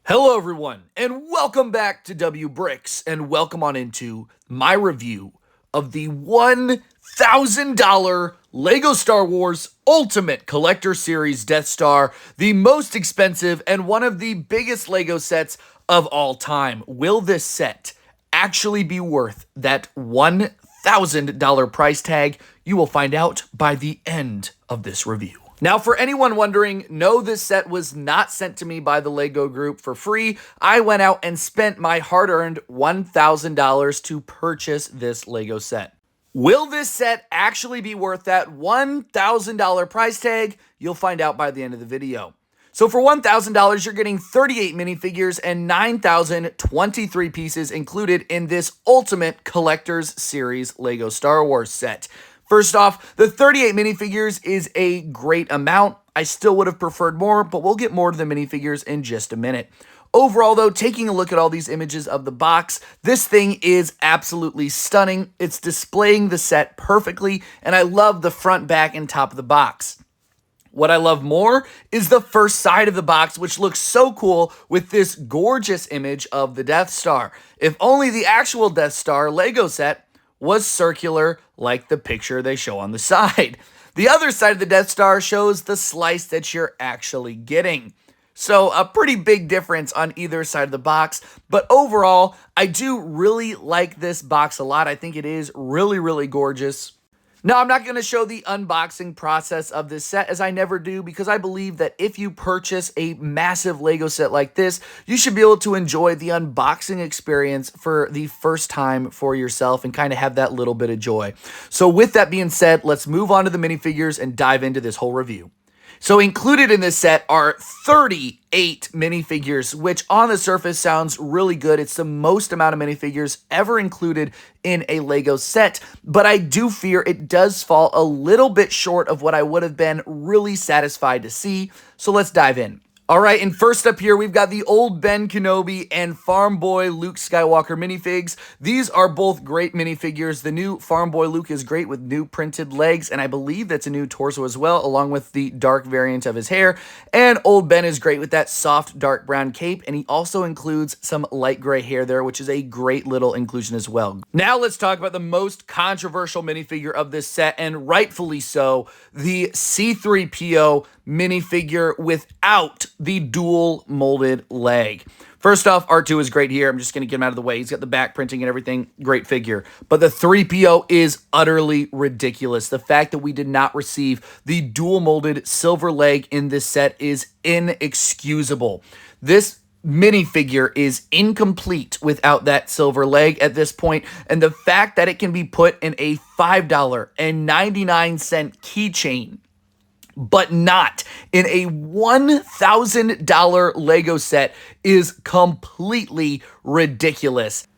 Hello everyone, and welcome back to W Bricks, and welcome on into my review of the $1,000 LEGO Star Wars Ultimate Collector Series Death Star, the most expensive and one of the biggest LEGO sets of all time. Will this set actually be worth that $1,000 price tag? You will find out by the end of this review. Now, for anyone wondering, no, this set was not sent to me by the LEGO Group for free. I went out and spent my hard-earned $1,000 to purchase this LEGO set. Will this set actually be worth that $1,000 price tag? You'll find out by the end of the video. So for $1,000, you're getting 38 minifigures and 9,023 pieces included in this Ultimate Collector's Series LEGO Star Wars set. First off, the 38 minifigures is a great amount. I still would have preferred more, but we'll get more to the minifigures in just a minute. Overall, though, taking a look at all these images of the box, this thing is absolutely stunning. It's displaying the set perfectly, and I love the front, back, and top of the box. What I love more is the first side of the box, which looks so cool with this gorgeous image of the Death Star. If only the actual Death Star LEGO set was circular like the picture they show on the side. The other side of the Death Star shows the slice that you're actually getting. So a pretty big difference on either side of the box, but overall, I do really like this box a lot. I think it is really, really gorgeous. Now, I'm not going to show the unboxing process of this set, as I never do, because I believe that if you purchase a massive LEGO set like this, you should be able to enjoy the unboxing experience for the first time for yourself and kind of have that little bit of joy. So with that being said, let's move on to the minifigures and dive into this whole review. So included in this set are 38 minifigures, which on the surface sounds really good. It's the most amount of minifigures ever included in a LEGO set, but I do fear it does fall a little bit short of what I would have been really satisfied to see. So let's dive in. All right, and first up here, we've got the old Ben Kenobi and Farm Boy Luke Skywalker minifigs. These are both great minifigures. The new Farm Boy Luke is great with new printed legs, and I believe that's a new torso as well, along with the dark variant of his hair. And old Ben is great with that soft dark brown cape, and he also includes some light gray hair there, which is a great little inclusion as well. Now let's talk about the most controversial minifigure of this set, and rightfully so, the C-3PO minifigure without the dual molded leg. First off, R2 is great here. I'm just going to get him out of the way. He's got the back printing and everything. Great figure. But the 3PO is utterly ridiculous. The fact that we did not receive the dual molded silver leg in this set is inexcusable. This minifigure is incomplete without that silver leg at this point, and the fact that it can be put in a $5.99 keychain but not in a $1,000 LEGO set is completely ridiculous.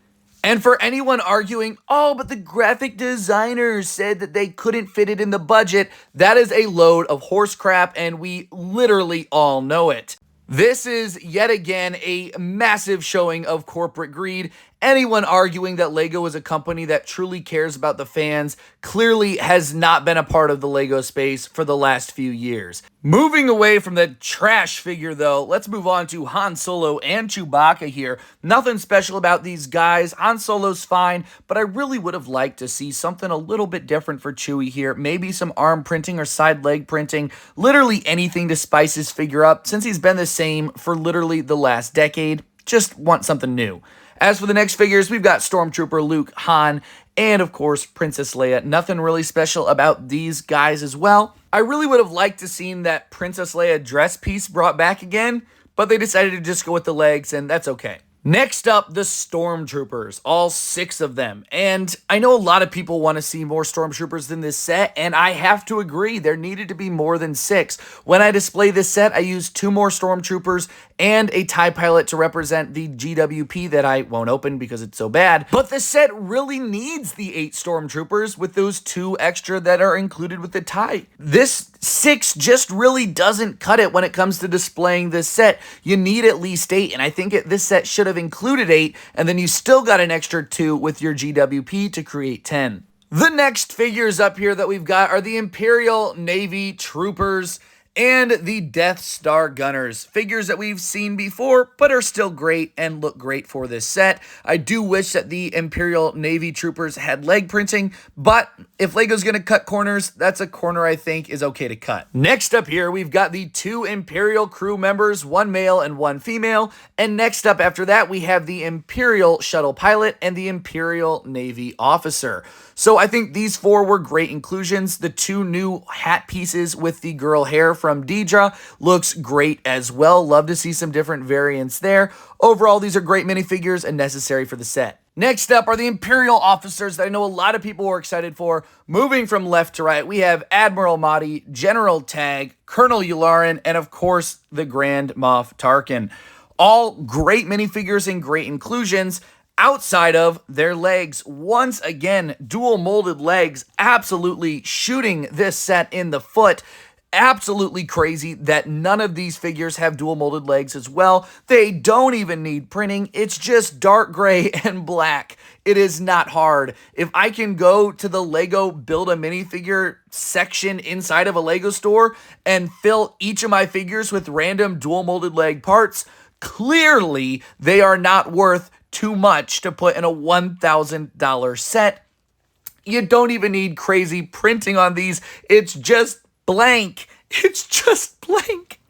And for anyone arguing, oh, but the graphic designers said that they couldn't fit it in the budget, that is a load of horse crap, and we literally all know it. This is yet again a massive showing of corporate greed. Anyone arguing that LEGO is a company that truly cares about the fans clearly has not been a part of the LEGO space for the last few years. Moving away from the trash figure though, let's move on to Han Solo and Chewbacca here. Nothing special about these guys. Han Solo's fine, but I really would have liked to see something a little bit different for Chewie here. Maybe some arm printing or side leg printing. Literally anything to spice his figure up since he's been the same for literally the last decade. Just want something new. As for the next figures, we've got Stormtrooper Luke, Han, and of course Princess Leia. Nothing really special about these guys as well. I really would have liked to seen that Princess Leia dress piece brought back again, but they decided to just go with the legs, and that's okay. Next up, the Stormtroopers, all 6 of them. And I know a lot of people want to see more Stormtroopers in this set, and I have to agree, there needed to be more than 6. When I display this set, I use 2 more Stormtroopers and a TIE pilot to represent the GWP that I won't open because it's so bad. But the set really needs the 8 Stormtroopers with those 2 extra that are included with the TIE. This 6 just really doesn't cut it when it comes to displaying this set. You need at least 8, and I think this set should have included 8, and then you still got an extra 2 with your GWP to create 10. The next figures up here that we've got are the Imperial Navy Troopers. and the Death Star Gunners, figures that we've seen before, but are still great and look great for this set. I do wish that the Imperial Navy Troopers had leg printing, but if LEGO's going to cut corners, that's a corner I think is okay to cut. Next up here, we've got the 2 Imperial crew members, 1 male and 1 female, and next up after that, we have the Imperial shuttle pilot and the Imperial Navy officer. So I think these 4 were great inclusions. The 2 new hat pieces with the girl hair from Deidre looks great as well. Love to see some different variants there. Overall, these are great minifigures and necessary for the set. Next up are the Imperial officers that I know a lot of people were excited for. Moving from left to right, we have Admiral Mahdi, General Tag, Colonel Yularen, and of course, the Grand Moff Tarkin. All great minifigures and great inclusions. Outside of their legs, once again, dual molded legs, absolutely shooting this set in the foot. Absolutely crazy that none of these figures have dual molded legs as well. They don't even need printing. It's just dark gray and black. It is not hard. If I can go to the Lego Build a Minifigure section inside of a Lego store and fill each of my figures with random dual molded leg parts, clearly they are not worth too much to put in a $1,000 set. You don't even need crazy printing on these. It's just blank. It's just blank.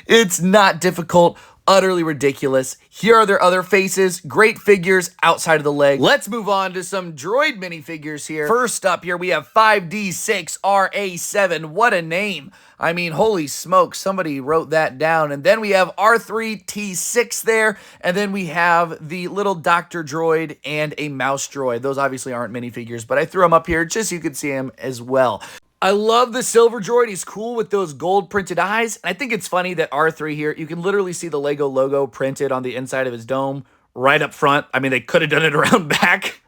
It's not difficult. Utterly ridiculous. Here are their other faces. Great figures outside of the leg. Let's move on to some droid minifigures here. First up here, we have 5D6RA7. What a name. I mean, holy smokes, somebody wrote that down. And then we have R3T6 there. And then we have the little doctor droid and a mouse droid. Those obviously aren't minifigures, but I threw them up here just so you could see them as well. I love the silver droid. He's cool with those gold printed eyes. And I think it's funny that R3 here, you can literally see the Lego logo printed on the inside of his dome right up front. I mean, they could have done it around back.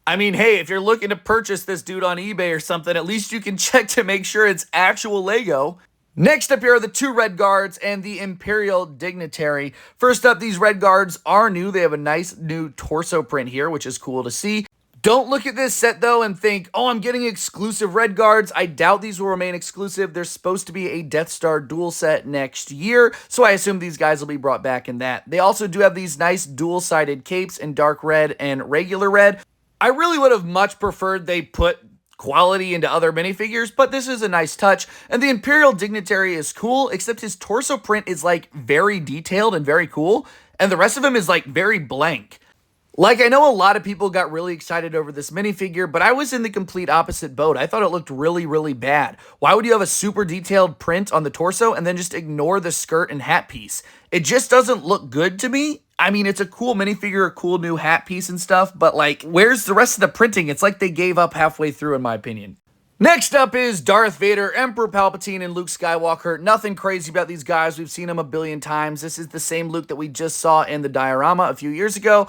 I mean, hey, if you're looking to purchase this dude on eBay or something, at least you can check to make sure it's actual Lego. Next up here are the 2 Red Guards and the Imperial Dignitary. First up, these Red Guards are new. They have a nice new torso print here, which is cool to see. Don't look at this set, though, and think, oh, I'm getting exclusive Red Guards. I doubt these will remain exclusive. There's supposed to be a Death Star dual set next year, so I assume these guys will be brought back in that. They also do have these nice dual-sided capes in dark red and regular red. I really would have much preferred they put quality into other minifigures, but this is a nice touch. And the Imperial Dignitary is cool, except his torso print is, like, very detailed and very cool, and the rest of him is, like, very blank. Like, I know a lot of people got really excited over this minifigure, but I was in the complete opposite boat. I thought it looked really, really bad. Why would you have a super detailed print on the torso and then just ignore the skirt and hat piece? It just doesn't look good to me. I mean, it's a cool minifigure, a cool new hat piece and stuff, but like, where's the rest of the printing? It's like they gave up halfway through, in my opinion. Next up is Darth Vader, Emperor Palpatine, and Luke Skywalker. Nothing crazy about these guys. We've seen them a billion times. This is the same Luke that we just saw in the diorama a few years ago.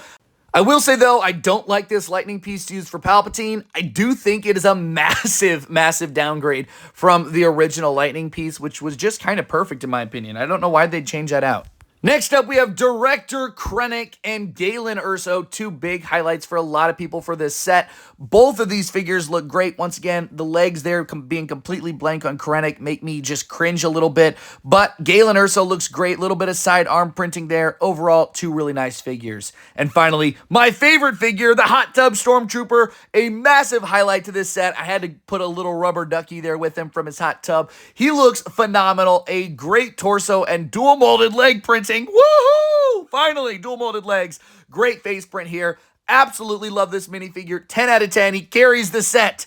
I will say, though, I don't like this lightning piece used for Palpatine. I do think it is a massive, massive downgrade from the original lightning piece, which was just kind of perfect in my opinion. I don't know why they'd change that out. Next up, we have Director Krennic and Galen Erso, 2 big highlights for a lot of people for this set. Both of these figures look great. Once again, the legs there being completely blank on Krennic make me just cringe a little bit, but Galen Erso looks great. Little bit of side arm printing there. Overall, 2 really nice figures. And finally, my favorite figure, the Hot Tub Stormtrooper, a massive highlight to this set. I had to put a little rubber ducky there with him from his hot tub. He looks phenomenal. A great torso and dual molded leg printing. Woohoo! Finally, dual molded legs. Great face print here. Absolutely love this minifigure. 10 out of 10. He carries the set.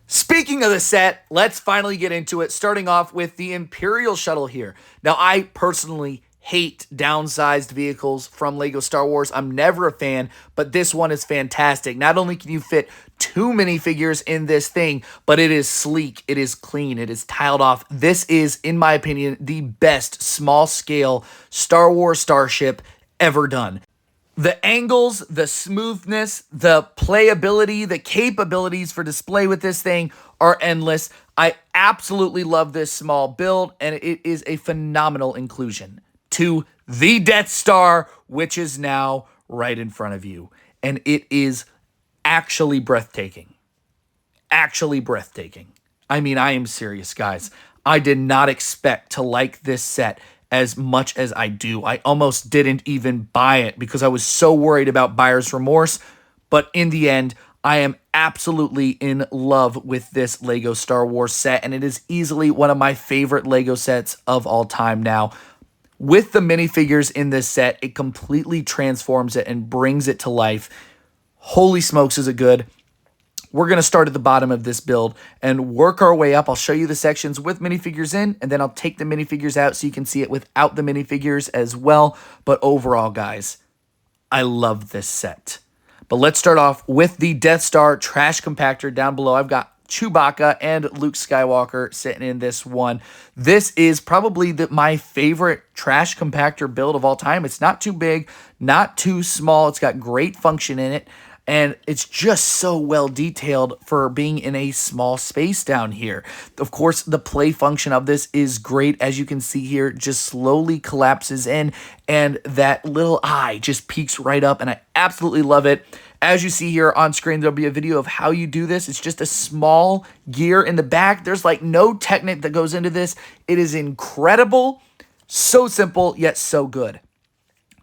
Speaking of the set, let's finally get into it, starting off with the Imperial Shuttle here. Now, I personally hate downsized vehicles from Lego Star Wars. I'm never a fan, but this one is fantastic. Not only can you fit 2 minifigures in this thing, but it is sleek, it is clean, it is tiled off. This is, in my opinion, the best small-scale Star Wars starship ever done. The angles, the smoothness, the playability, the capabilities for display with this thing are endless. I absolutely love this small build, and it is a phenomenal inclusion to the Death Star, which is now right in front of you. And it is actually breathtaking. Actually breathtaking. I mean, I am serious, guys. I did not expect to like this set as much as I do. I almost didn't even buy it because I was so worried about buyer's remorse. But in the end, I am absolutely in love with this Lego Star Wars set, and it is easily one of my favorite Lego sets of all time now. With the minifigures in this set, it completely transforms it and brings it to life. Holy smokes, is it good. We're going to start at the bottom of this build and work our way up. I'll show you the sections with minifigures in, and then I'll take the minifigures out so you can see it without the minifigures as well. But overall, guys, I love this set. But let's start off with the Death Star trash compactor down below. I've got Chewbacca and Luke Skywalker sitting in this one. This is probably my favorite trash compactor build of all time. It's not too big, not too small. It's got great function in it. And it's just so well detailed for being in a small space down here. Of course, the play function of this is great. As you can see here, just slowly collapses in, and that little eye just peeks right up, and I absolutely love it. As you see here on screen, there'll be a video of how you do this. It's just a small gear in the back. There's like no technique that goes into this. It is incredible. So simple, yet so good.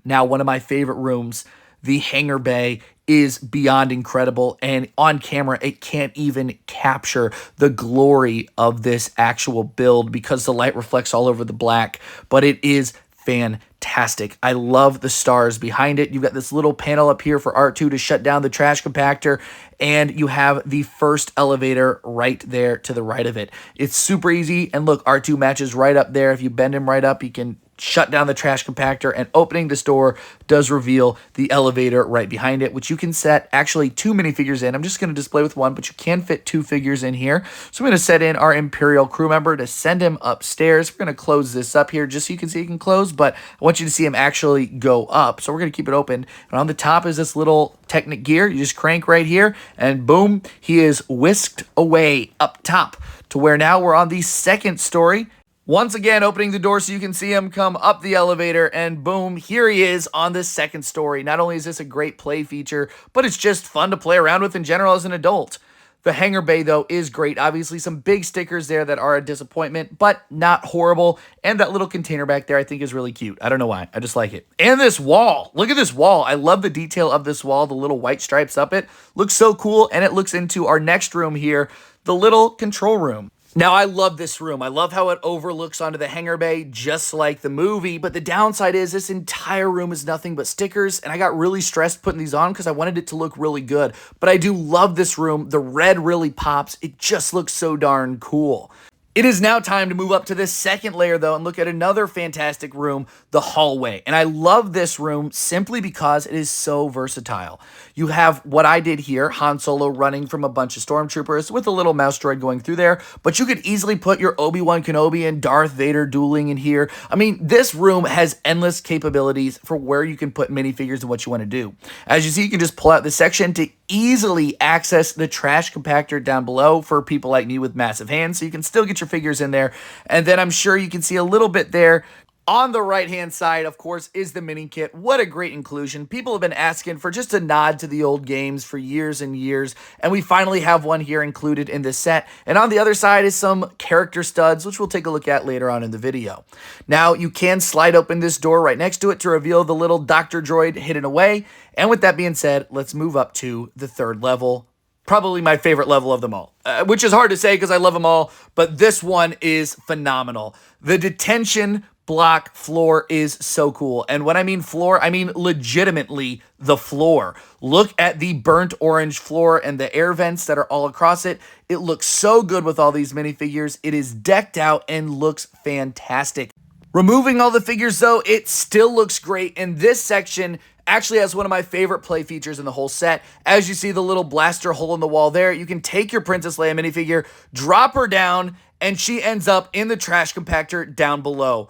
Now, one of my favorite rooms, the hangar bay, is beyond incredible, and on camera it can't even capture the glory of this actual build because the light reflects all over the black, but it is fantastic. I love the stars behind it. You've got this little panel up here for R2 to shut down the trash compactor, and you have the first elevator right there to the right of it. It's super easy, and look, R2 matches right up there. If you bend him right up, you can shut down the trash compactor, and opening this door does reveal the elevator right behind it, which you can set actually 2 minifigures in. I'm just going to display with 1, but you can fit 2 figures in here. So I'm going to set in our Imperial crew member to send him upstairs. We're going to close this up here just so you can see it can close, but I want you to see him actually go up. So we're going to keep it open. And on the top is this little Technic gear. You just crank right here, and boom, he is whisked away up top to where now we're on the second story. Once again, opening the door so you can see him come up the elevator, and boom, here he is on the second story. Not only is this a great play feature, but it's just fun to play around with in general as an adult. The hangar bay, though, is great. Obviously, some big stickers there that are a disappointment, but not horrible. And that little container back there I think is really cute. I don't know why. I just like it. And this wall. Look at this wall. I love the detail of this wall. The little white stripes up it. Looks so cool, and it looks into our next room here, the little control room. Now, I love this room. I love how it overlooks onto the hangar bay, just like the movie, but the downside is this entire room is nothing but stickers, and I got really stressed putting these on because I wanted it to look really good. But I do love this room. The red really pops. It just looks so darn cool. It is now time to move up to this second layer, though, and look at another fantastic room, the hallway. And I love this room simply because it is so versatile. You have what I did here, Han Solo running from a bunch of stormtroopers with a little mouse droid going through there, but you could easily put your Obi-Wan Kenobi and Darth Vader dueling in here. I mean, this room has endless capabilities for where you can put minifigures and what you want to do. As you see, you can just pull out this section to easily access the trash compactor down below for people like me with massive hands, so you can still get your figures in there. And then I'm sure you can see a little bit there on the right-hand side, of course, is the mini kit. What a great inclusion. People have been asking for just a nod to the old games for years and years, and we finally have one here included in this set. And on the other side is some character studs, which we'll take a look at later on in the video. Now, you can slide open this door right next to it to reveal the little Dr. Droid hidden away. And with that being said, let's move up to the third level. Probably my favorite level of them all, which is hard to say because I love them all, but this one is phenomenal. The detention block floor is so cool. And when I mean floor, I mean legitimately the floor. Look at the burnt orange floor and the air vents that are all across it. It looks so good with all these minifigures. It is decked out and looks fantastic. Removing all the figures, though, it still looks great. And this section actually has one of my favorite play features in the whole set. As you see the little blaster hole in the wall there, you can take your Princess Leia minifigure, drop her down, and she ends up in the trash compactor down below.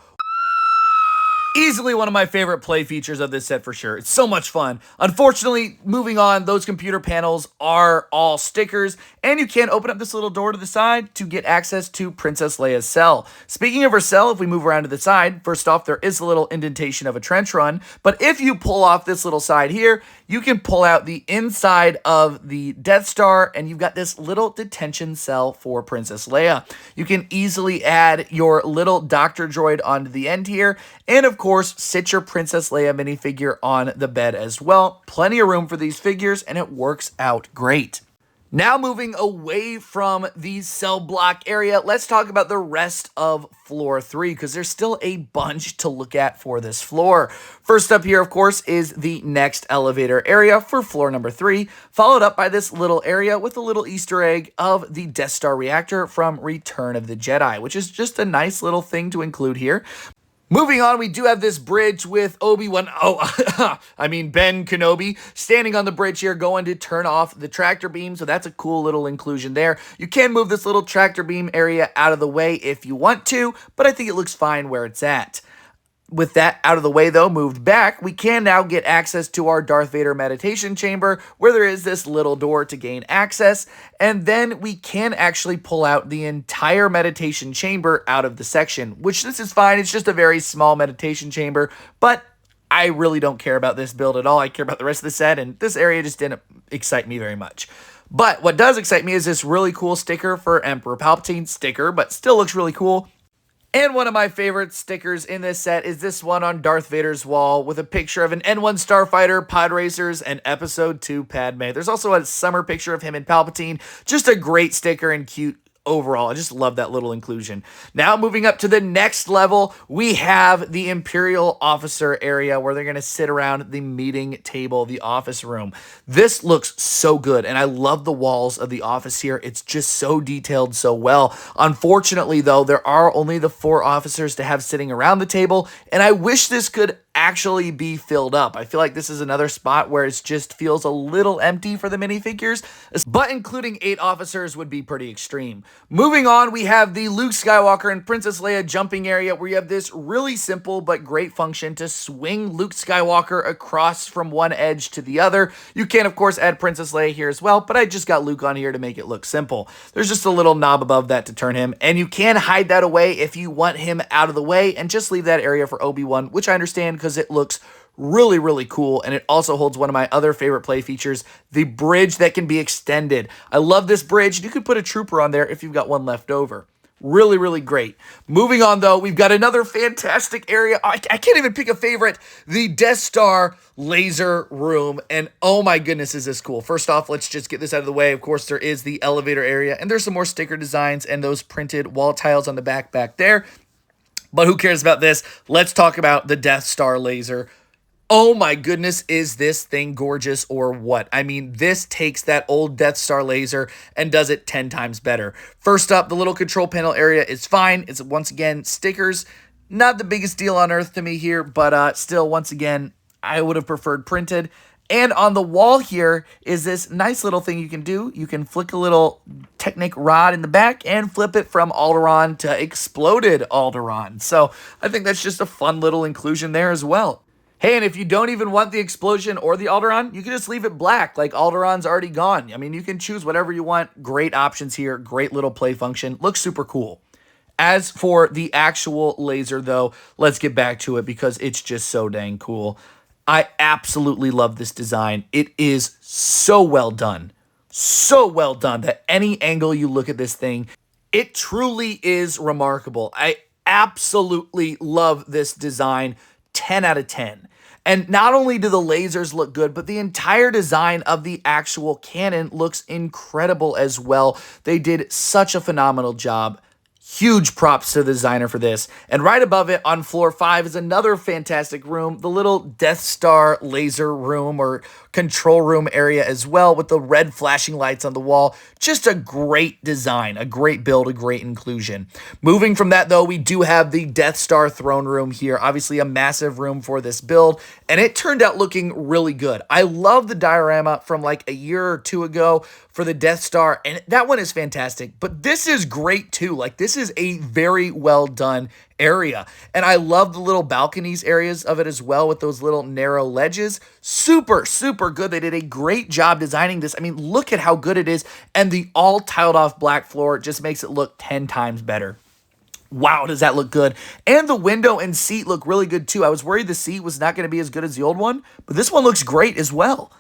Easily one of my favorite play features of this set for sure. It's so much fun. Unfortunately, moving on, those computer panels are all stickers, and you can open up this little door to the side to get access to Princess Leia's cell. Speaking of her cell, if we move around to the side, first off, there is a little indentation of a trench run, but if you pull off this little side here, you can pull out the inside of the Death Star, and you've got this little detention cell for Princess Leia. You can easily add your little Doctor Droid onto the end here, and of course, sit your Princess Leia minifigure on the bed as well. Plenty of room for these figures, and it works out great. Now moving away from the cell block area, let's talk about the rest of floor 3, because there's still a bunch to look at for this floor. First up here, of course, is the next elevator area for floor number 3, followed up by this little area with a little Easter egg of the Death Star reactor from Return of the Jedi, which is just a nice little thing to include here. Moving on, we do have this bridge with Ben Kenobi standing on the bridge here, going to turn off the tractor beam, so that's a cool little inclusion there. You can move this little tractor beam area out of the way if you want to, but I think it looks fine where it's at. With that out of the way, though, moved back, we can now get access to our Darth Vader meditation chamber, where there is this little door to gain access, and then we can actually pull out the entire meditation chamber out of the section, which this is fine. It's just a very small meditation chamber, but I really don't care about this build at all. I care about the rest of the set, and this area just didn't excite me very much. But what does excite me is this really cool sticker for Emperor Palpatine sticker, but still looks really cool. And one of my favorite stickers in this set is this one on Darth Vader's wall with a picture of an N1 starfighter, pod racers, and Episode 2 Padme. There's also a summer picture of him and Palpatine. Just a great sticker and cute overall. I just love that little inclusion. Now moving up to the next level, we have the Imperial officer area where they're going to sit around the meeting table, the office room. This looks so good, and I love the walls of the office here. It's just so detailed so well. Unfortunately, though, there are only the 4 officers to have sitting around the table, and I wish this could actually be filled up. I feel like this is another spot where it just feels a little empty for the minifigures, but including 8 officers would be pretty extreme. Moving on, we have the Luke Skywalker and Princess Leia jumping area where you have this really simple but great function to swing Luke Skywalker across from one edge to the other. You can, of course, add Princess Leia here as well, but I just got Luke on here to make it look simple. There's just a little knob above that to turn him, and you can hide that away if you want him out of the way and just leave that area for Obi-Wan, which I understand because it looks really, really cool, and it also holds one of my other favorite play features, the bridge that can be extended. I love this bridge. You could put a trooper on there if you've got one left over. Really, really great. Moving on, though, we've got another fantastic area. I can't even pick a favorite. The Death Star laser room, and oh my goodness, is this cool. First off, let's just get this out of the way. Of course, there is the elevator area, and there's some more sticker designs and those printed wall tiles on the back there. But who cares about this? Let's talk about the Death Star laser. Oh my goodness, is this thing gorgeous or what? I mean, this takes that old Death Star laser and does it 10 times better. First up, the little control panel area is fine. It's once again stickers. Not the biggest deal on earth to me here, but still, once again, I would have preferred printed. And on the wall here is this nice little thing you can do. You can flick a little Technic rod in the back and flip it from Alderaan to exploded Alderaan. So I think that's just a fun little inclusion there as well. Hey, and if you don't even want the explosion or the Alderaan, you can just leave it black, like Alderaan's already gone. I mean, you can choose whatever you want. Great options here. Great little play function. Looks super cool. As for the actual laser, though, let's get back to it because it's just so dang cool. I absolutely love this design. It is so well done. So well done that any angle you look at this thing, it truly is remarkable. I absolutely love this design. 10 out of 10. And not only do the lasers look good, but the entire design of the actual cannon looks incredible as well. They did such a phenomenal job. Huge props to the designer for this. And right above it on floor 5 is another fantastic room, the little Death Star laser room or control room area as well with the red flashing lights on the wall. Just a great design, a great build, a great inclusion. Moving from that though, we do have the Death Star throne room here. Obviously a massive room for this build, and it turned out looking really good. I love the diorama from like a year or two ago for the Death Star, and that one is fantastic. But this is great too. Like, this this is a very well done area. And I love the little balconies areas of it as well with those little narrow ledges. Super, super good. They did a great job designing this. I mean, look at how good it is. And the all tiled off black floor just makes it look 10 times better. Wow, does that look good. And the window and seat look really good too. I was worried the seat was not going to be as good as the old one, but this one looks great as well.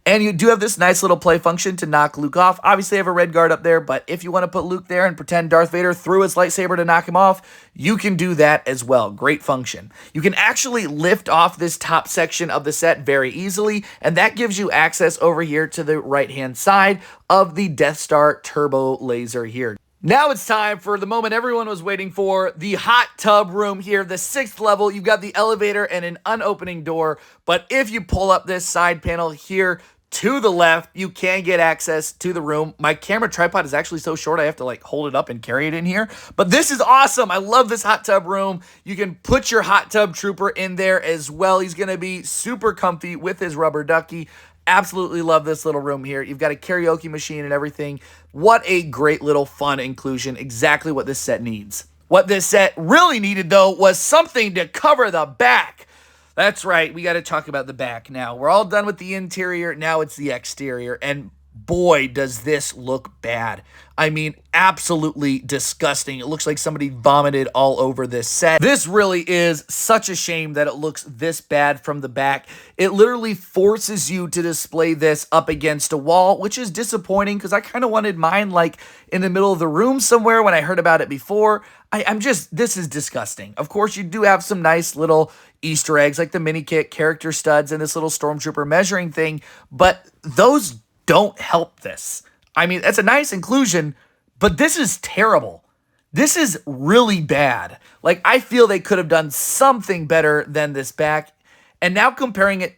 And you do have this nice little play function to knock Luke off. Obviously, I have a red guard up there, but if you want to put Luke there and pretend Darth Vader threw his lightsaber to knock him off, you can do that as well. Great function. You can actually lift off this top section of the set very easily, and that gives you access over here to the right-hand side of the Death Star turbo laser here. Now it's time for the moment everyone was waiting for, the hot tub room here, the 6th level. You've got the elevator and an unopening door, but if you pull up this side panel here to the left, you can get access to the room. My camera tripod is actually so short I have to like hold it up and carry it in here, but this is awesome. I love this hot tub room. You can put your hot tub trooper in there as well. He's going to be super comfy with his rubber ducky. Absolutely love this little room here. You've got a karaoke machine and everything. What a great little fun inclusion. Exactly what this set needs. What this set really needed, though, was something to cover the back. That's right. We got to talk about the back now. We're all done with the interior. Now it's the exterior. And boy, does this look bad. I mean, absolutely disgusting. It looks like somebody vomited all over this set. This really is such a shame that it looks this bad from the back. It literally forces you to display this up against a wall, which is disappointing because I kind of wanted mine like in the middle of the room somewhere when I heard about it before. This is disgusting. Of course, you do have some nice little Easter eggs like the mini kit, character studs, and this little stormtrooper measuring thing, but those don't help this. I mean, that's a nice inclusion, but this is terrible. This is really bad. Like, I feel they could have done something better than this back. And now comparing it,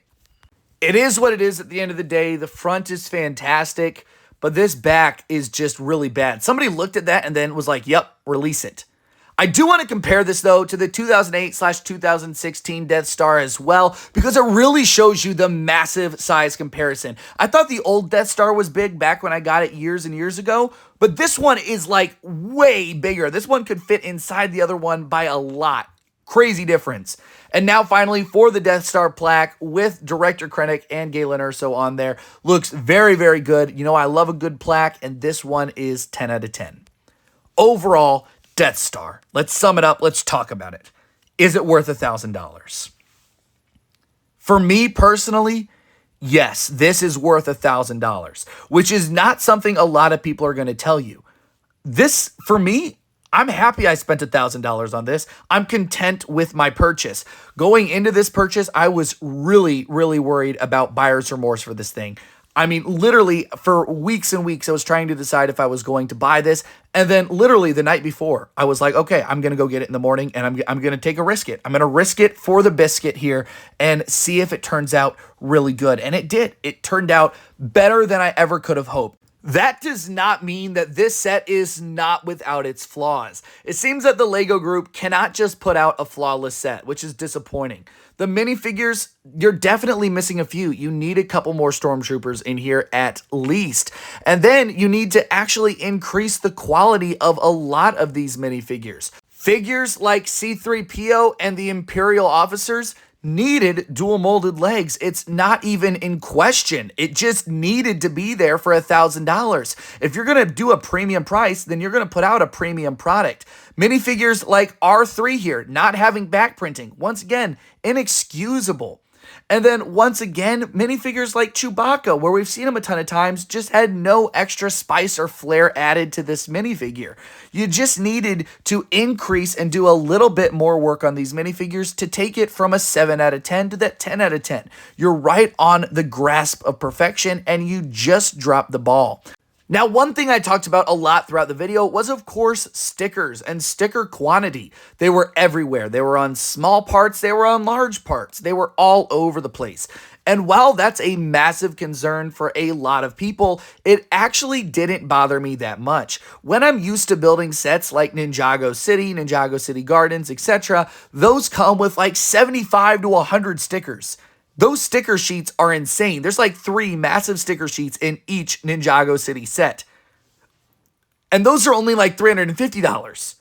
it is what it is at the end of the day. The front is fantastic, but this back is just really bad. Somebody looked at that and then was like, yep, release it. I do want to compare this, though, to the 2008/2016 Death Star as well, because it really shows you the massive size comparison. I thought the old Death Star was big back when I got it years and years ago, but this one is like way bigger. This one could fit inside the other one by a lot. Crazy difference. And now finally for the Death Star plaque with Director Krennic and Galen Erso on there. Looks very, very good. You know, I love a good plaque, and this one is 10 out of 10. Overall, Death Star. Let's sum it up. Let's talk about it. Is it worth $1,000? For me personally, yes, this is worth $1,000, which is not something a lot of people are going to tell you. This, for me, I'm happy I spent $1,000 on this. I'm content with my purchase. Going into this purchase, I was really, really worried about buyer's remorse for this thing. I mean, literally, for weeks and weeks, I was trying to decide if I was going to buy this. And then literally the night before, I was like, okay, I'm going to go get it in the morning, and I'm going to take a risk it. I'm going to risk it for the biscuit here and see if it turns out really good. And it did. It turned out better than I ever could have hoped. That does not mean that this set is not without its flaws. It seems that the LEGO group cannot just put out a flawless set, which is disappointing. The minifigures, you're definitely missing a few. You need a couple more stormtroopers in here at least. And then you need to actually increase the quality of a lot of these minifigures. Figures like C-3PO and the Imperial officers needed dual molded legs. It's not even in question. It just needed to be there for $1,000. If you're going to do a premium price, then you're going to put out a premium product. Minifigures like R3 here, not having back printing. Once again, inexcusable. And then once again, minifigures like Chewbacca, where we've seen him a ton of times, just had no extra spice or flair added to this minifigure. You just needed to increase and do a little bit more work on these minifigures to take it from a 7 out of 10 to that 10 out of 10. You're right on the grasp of perfection, and you just dropped the ball. Now, one thing I talked about a lot throughout the video was, of course, stickers and sticker quantity. They were everywhere. They were on small parts. They were on large parts. They were all over the place. And while that's a massive concern for a lot of people, it actually didn't bother me that much. When I'm used to building sets like Ninjago City Gardens, etc., those come with like 75 to 100 stickers. Those sticker sheets are insane. There's like 3 massive sticker sheets in each Ninjago City set. And those are only like $350.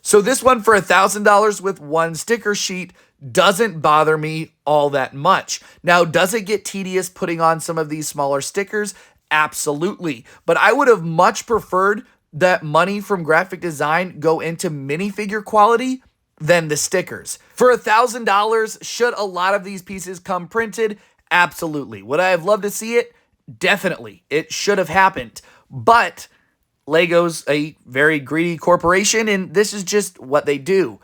So this one for $1,000 with one sticker sheet doesn't bother me all that much. Now, does it get tedious putting on some of these smaller stickers? Absolutely. But I would have much preferred that money from graphic design go into minifigure quality than the stickers. For $1,000, should a lot of these pieces come printed? Absolutely. Would I have loved to see it? Definitely. It should have happened. But Lego's a very greedy corporation, and this is just what they do.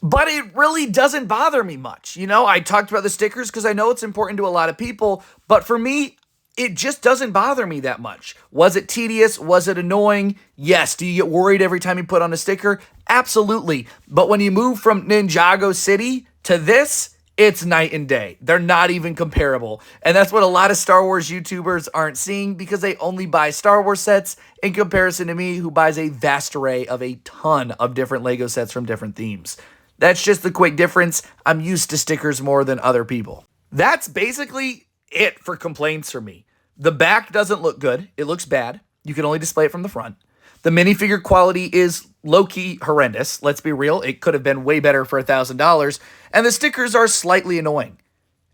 But it really doesn't bother me much. You know, I talked about the stickers because I know it's important to a lot of people, but for me, it just doesn't bother me that much. Was it tedious? Was it annoying? Yes. Do you get worried every time you put on a sticker? Absolutely. But when you move from Ninjago City to this, it's night and day. They're not even comparable. And that's what a lot of Star Wars YouTubers aren't seeing because they only buy Star Wars sets in comparison to me, who buys a vast array of a ton of different Lego sets from different themes. That's just the quick difference. I'm used to stickers more than other people. That's basically it for complaints from me. The back doesn't look good. It looks bad. You can only display it from the front. The minifigure quality is low-key horrendous. Let's be real. It could have been way better for $1,000. And the stickers are slightly annoying.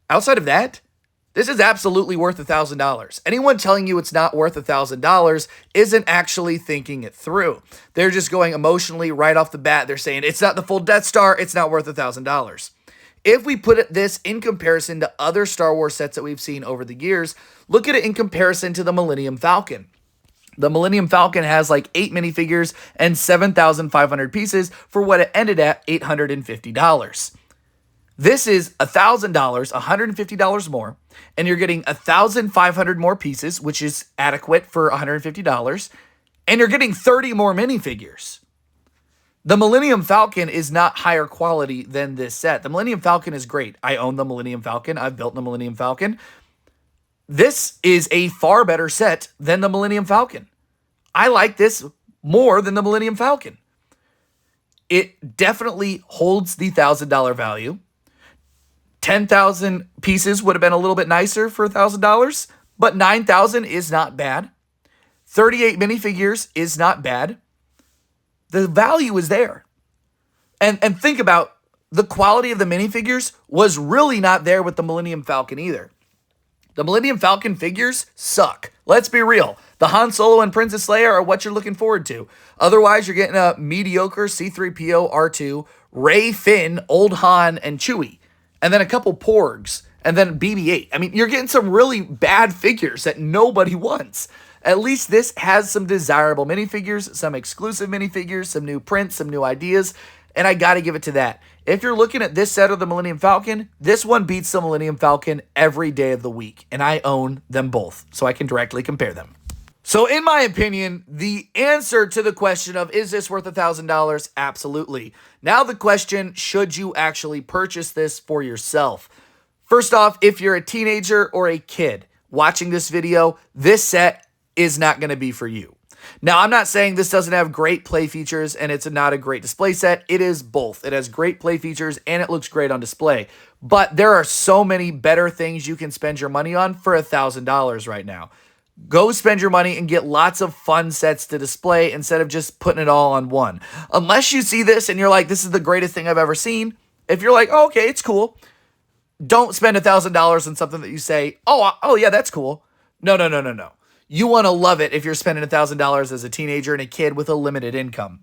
Outside of that, this is absolutely worth $1,000. Anyone telling you it's not worth $1,000 isn't actually thinking it through. They're just going emotionally right off the bat. They're saying it's not the full Death Star. It's not worth $1,000. If we put this in comparison to other Star Wars sets that we've seen over the years, look at it in comparison to the Millennium Falcon. The Millennium Falcon has like 8 minifigures and 7,500 pieces for what it ended at $850. This is $1,000, $150 more, and you're getting 1,500 more pieces, which is adequate for $150, and you're getting 30 more minifigures. The Millennium Falcon is not higher quality than this set. The Millennium Falcon is great. I own the Millennium Falcon. I've built the Millennium Falcon. This is a far better set than the Millennium Falcon. I like this more than the Millennium Falcon. It definitely holds the $1,000 value. 10,000 pieces would have been a little bit nicer for $1,000, but 9,000 is not bad. 38 minifigures is not bad. The value is there. And think about the quality of the minifigures was really not there with the Millennium Falcon either. The Millennium Falcon figures suck. Let's be real. The Han Solo and Princess Leia are what you're looking forward to. Otherwise, you're getting a mediocre C-3PO, R2, Rey, Finn, Old Han, and Chewie. And then a couple Porgs. And then BB-8. I mean, you're getting some really bad figures that nobody wants. At least this has some desirable minifigures, some exclusive minifigures, some new prints, some new ideas. And I gotta give it to that. If you're looking at this set of the Millennium Falcon, this one beats the Millennium Falcon every day of the week. And I own them both, so I can directly compare them. So in my opinion, the answer to the question of, is this worth $1,000? Absolutely. Now the question, should you actually purchase this for yourself? First off, if you're a teenager or a kid watching this video, this set is not going to be for you. Now, I'm not saying this doesn't have great play features and it's not a great display set. It is both. It has great play features and it looks great on display. But there are so many better things you can spend your money on for $1,000 right now. Go spend your money and get lots of fun sets to display instead of just putting it all on one. Unless you see this and you're like, this is the greatest thing I've ever seen. If you're like, oh, okay, it's cool. Don't spend $1,000 on something that you say, oh yeah, that's cool. No. You want to love it if you're spending $1,000 as a teenager and a kid with a limited income.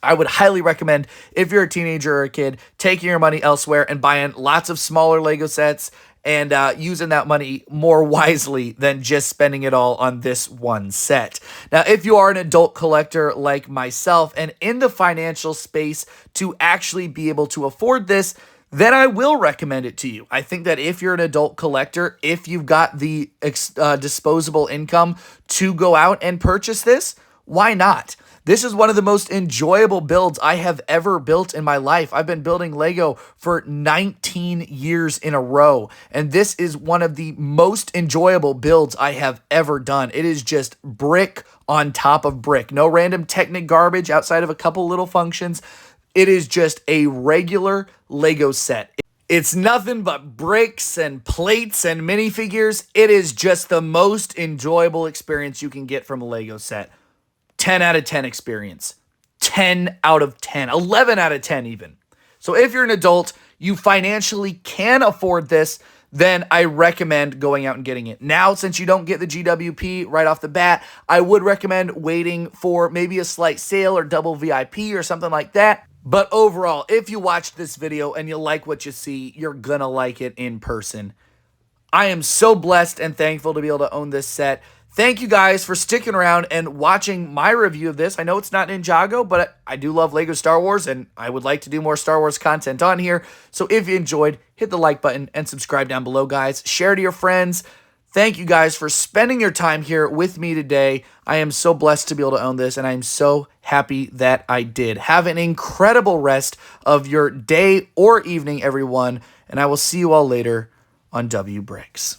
I would highly recommend, if you're a teenager or a kid, taking your money elsewhere and buying lots of smaller Lego sets and using that money more wisely than just spending it all on this one set. Now, if you are an adult collector like myself and in the financial space to actually be able to afford this, then I will recommend it to you. I think that if you're an adult collector, if you've got the disposable income to go out and purchase this, why not? This is one of the most enjoyable builds I have ever built in my life. I've been building Lego for 19 years in a row, and this is one of the most enjoyable builds I have ever done. It is just brick on top of brick. No random Technic garbage outside of a couple little functions. It is just a regular Lego set. It's nothing but bricks and plates and minifigures. It is just the most enjoyable experience you can get from a Lego set. 10 out of 10 experience. 10 out of 10, 11 out of 10 even. So if you're an adult, you financially can afford this, then I recommend going out and getting it. Now, since you don't get the GWP right off the bat, I would recommend waiting for maybe a slight sale or double VIP or something like that. But overall, if you watch this video and you like what you see, you're gonna like it in person. I am so blessed and thankful to be able to own this set. Thank you guys for sticking around and watching my review of this. I know it's not Ninjago, but I do love LEGO Star Wars, and I would like to do more Star Wars content on here. So if you enjoyed, hit the like button and subscribe down below, guys. Share to your friends. Thank you guys for spending your time here with me today. I am so blessed to be able to own this, and I am so happy that I did. Have an incredible rest of your day or evening, everyone, and I will see you all later on W Bricks.